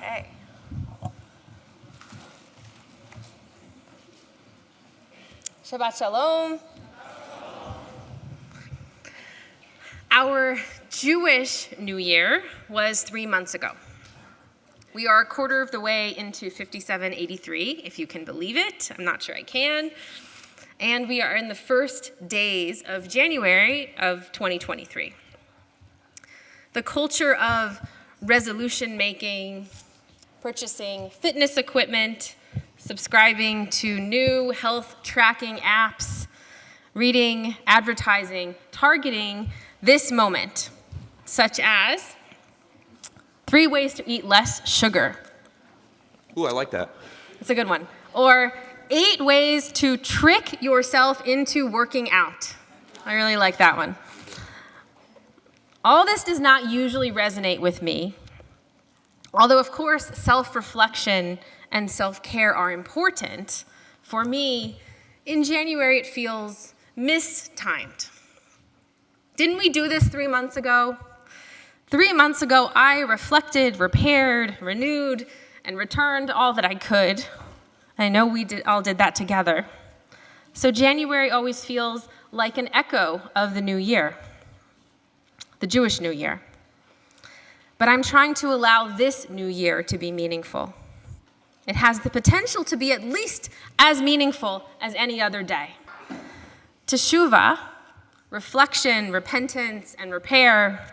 Okay. Shabbat Shalom. Our Jewish New Year was 3 months ago. We are a quarter of the way into 5783, if you can believe it. I'm not sure I can. And we are in the first days of January of 2023. The culture of resolution making, purchasing fitness equipment, subscribing to new health tracking apps, reading, advertising, targeting this moment, such as 3 ways to eat less sugar. Ooh, I like that. That's a good one. Or 8 ways to trick yourself into working out. I really like that one. All this does not usually resonate with me, although of course self-reflection and self-care are important. For me, in January it feels mistimed. Didn't we do this 3 months ago? 3 months ago, I reflected, repaired, renewed, and returned all that I could. I know we all did that together. So January always feels like an echo of the new year, the Jewish New Year. But I'm trying to allow this new year to be meaningful. It has the potential to be at least as meaningful as any other day. Teshuvah, reflection, repentance, and repair.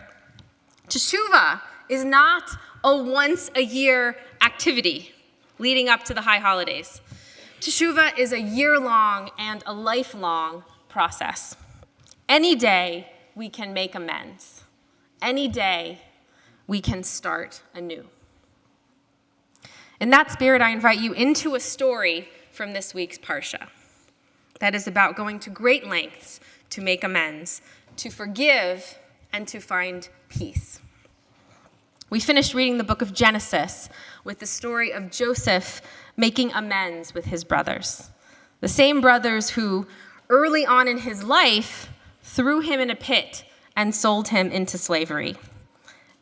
Teshuvah is not a once-a-year activity leading up to the high holidays. Teshuvah is a year-long and a lifelong process. Any day, we can make amends. Any day, we can start anew. In that spirit, I invite you into a story from this week's Parsha that is about going to great lengths to make amends, to forgive, and to find peace. We finished reading the book of Genesis with the story of Joseph making amends with his brothers, the same brothers who, early on in his life, threw him in a pit and sold him into slavery,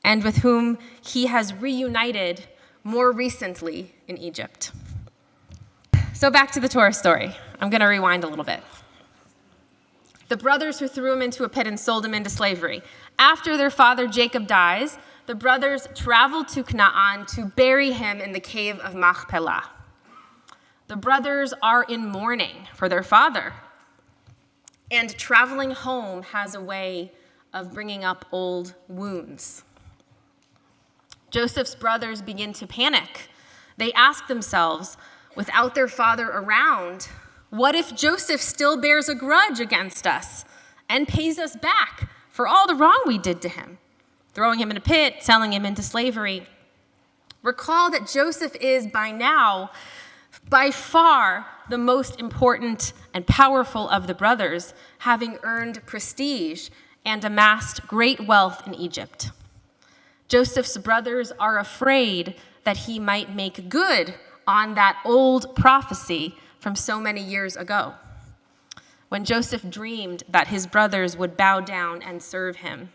and with whom he has reunited more recently in Egypt. So back to the Torah story. I'm going to rewind a little bit. The brothers who threw him into a pit and sold him into slavery. After their father Jacob dies, the brothers travel to Canaan to bury him in the cave of Machpelah. The brothers are in mourning for their father, and traveling home has a way of bringing up old wounds. Joseph's brothers begin to panic. They ask themselves, without their father around, what if Joseph still bears a grudge against us and pays us back for all the wrong we did to him, throwing him in a pit, selling him into slavery? Recall that Joseph is, by now, by far the most important and powerful of the brothers, having earned prestige and amassed great wealth in Egypt. Joseph's brothers are afraid that he might make good on that old prophecy from so many years ago, when Joseph dreamed that his brothers would bow down and serve him,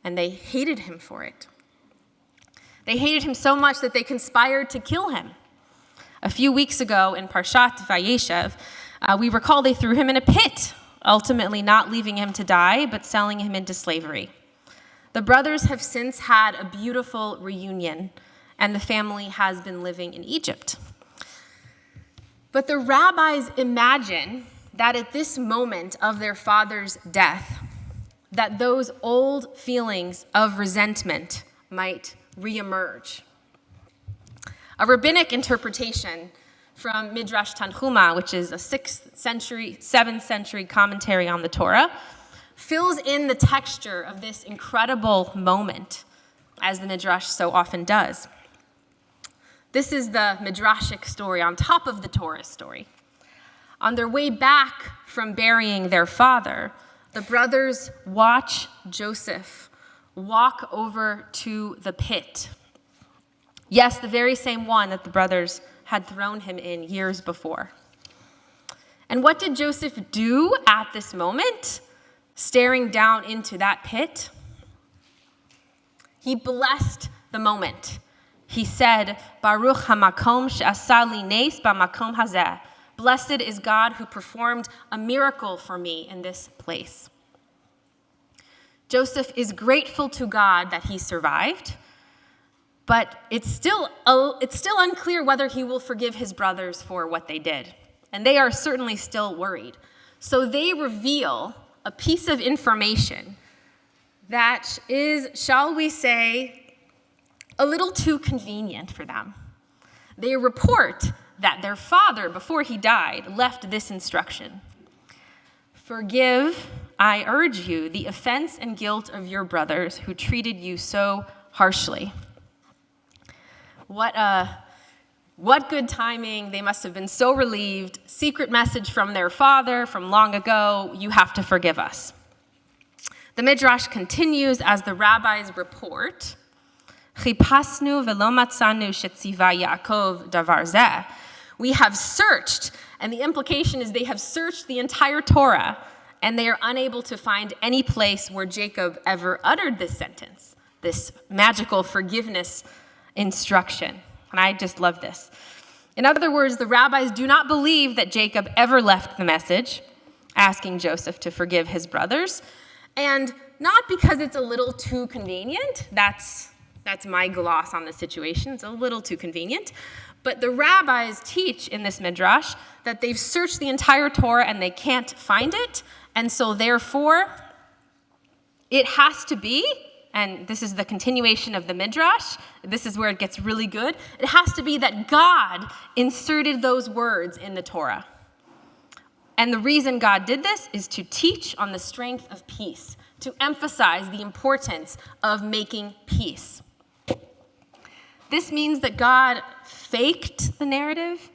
and they hated him for it. They hated him so much that they conspired to kill him. A few weeks ago in Parshat Vayeshev, we recall they threw him in a pit, ultimately not leaving him to die, but selling him into slavery. The brothers have since had a beautiful reunion, and the family has been living in Egypt. But the rabbis imagine that at this moment of their father's death, that those old feelings of resentment might reemerge. A rabbinic interpretation from Midrash Tanhuma, which is a 6th century, 7th century commentary on the Torah, fills in the texture of this incredible moment, as the Midrash so often does. This is the Midrashic story on top of the Torah story. On their way back from burying their father, the brothers watch Joseph walk over to the pit. Yes, the very same one that the brothers had thrown him in years before. And what did Joseph do at this moment, staring down into that pit? He blessed the moment. He said, Baruch hamakom she'asa li nes b'makom hazeh. Blessed is God who performed a miracle for me in this place. Joseph is grateful to God that he survived, but it's still unclear whether he will forgive his brothers for what they did. And they are certainly still worried. So they reveal a piece of information that is, shall we say, a little too convenient for them. They report that their father, before he died, left this instruction: "Forgive, I urge you, the offense and guilt of your brothers who treated you so harshly." What good timing. They must have been so relieved. Secret message from their father from long ago: you have to forgive us. The Midrash continues as the rabbis report, "Chipasnu velo matzanu shetziva Yaakov davar zeh." We have searched, and the implication is they have searched the entire Torah, and they are unable to find any place where Jacob ever uttered this sentence, this magical forgiveness instruction. And I just love this. In other words, the rabbis do not believe that Jacob ever left the message asking Joseph to forgive his brothers, and not because it's a little too convenient. That's my gloss on the situation. It's a little too convenient. But the rabbis teach in this midrash that they've searched the entire Torah and they can't find it, and so therefore it has to be, and this is the continuation of the midrash, this is where it gets really good, it has to be that God inserted those words in the Torah. And the reason God did this is to teach on the strength of peace, to emphasize the importance of making peace. This means that God faked the narrative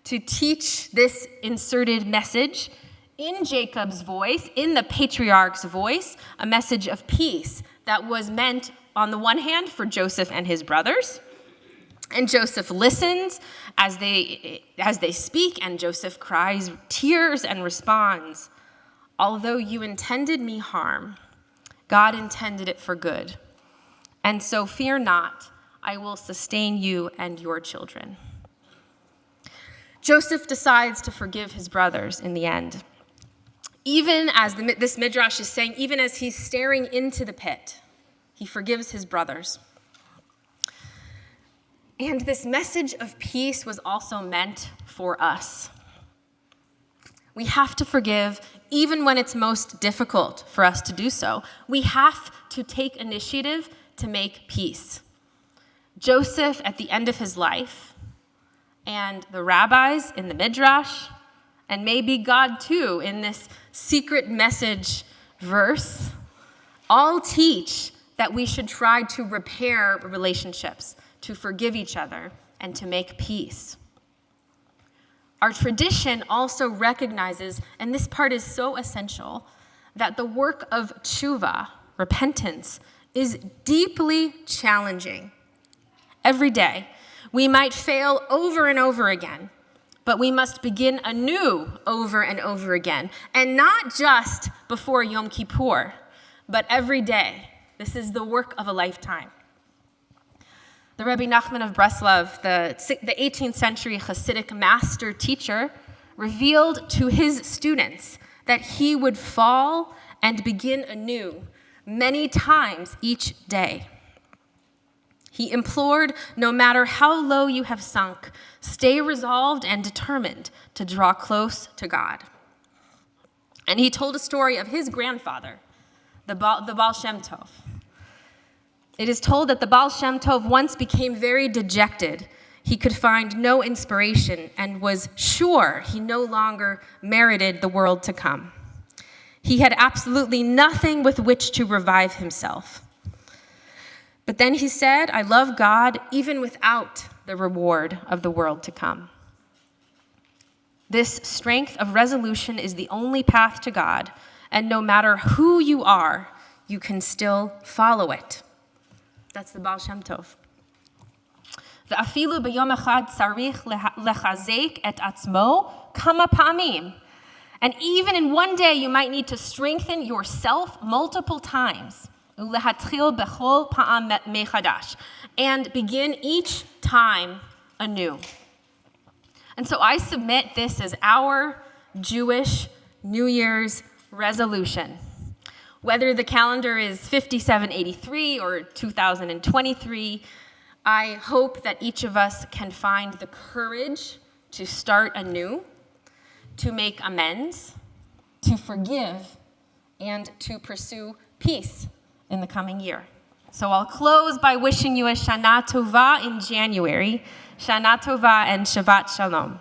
to teach this inserted message in Jacob's voice, in the patriarch's voice, a message of peace that was meant, on the one hand, for Joseph and his brothers. And Joseph listens as they speak, and Joseph cries tears and responds, "Although you intended me harm, God intended it for good. And so fear not, I will sustain you and your children." Joseph decides to forgive his brothers in the end. Even as this midrash is saying, even as he's staring into the pit, he forgives his brothers. And this message of peace was also meant for us. We have to forgive even when it's most difficult for us to do so. We have to take initiative to make peace. Joseph, at the end of his life, and the rabbis in the midrash, and maybe God too in this secret message verse, all teach that we should try to repair relationships, to forgive each other, and to make peace. Our tradition also recognizes, and this part is so essential, that the work of tshuva, repentance, is deeply challenging. Every day, we might fail over and over again, but we must begin anew over and over again, and not just before Yom Kippur, but every day. This is the work of a lifetime. The Rabbi Nachman of Breslov, the 18th century Hasidic master teacher, revealed to his students that he would fall and begin anew many times each day. He implored, no matter how low you have sunk, stay resolved and determined to draw close to God. And he told a story of his grandfather, the Baal Shem Tov. It is told that the Baal Shem Tov once became very dejected. He could find no inspiration and was sure he no longer merited the world to come. He had absolutely nothing with which to revive himself. But then he said, "I love God even without the reward of the world to come." This strength of resolution is the only path to God, and no matter who you are, you can still follow it. That's the Baal Shem Tov. "Ve'afilu b'yom echad tzarich lechazek et atzmo kama pa'amim." And even in one day, you might need to strengthen yourself multiple times. ulehatchil bechol pa'am mechadash, and begin each time anew. And so I submit this as our Jewish New Year's resolution. Whether the calendar is 5783 or 2023, I hope that each of us can find the courage to start anew, to make amends, to forgive, and to pursue peace in the coming year. So I'll close by wishing you a Shana Tova in January, Shana Tova and Shabbat Shalom.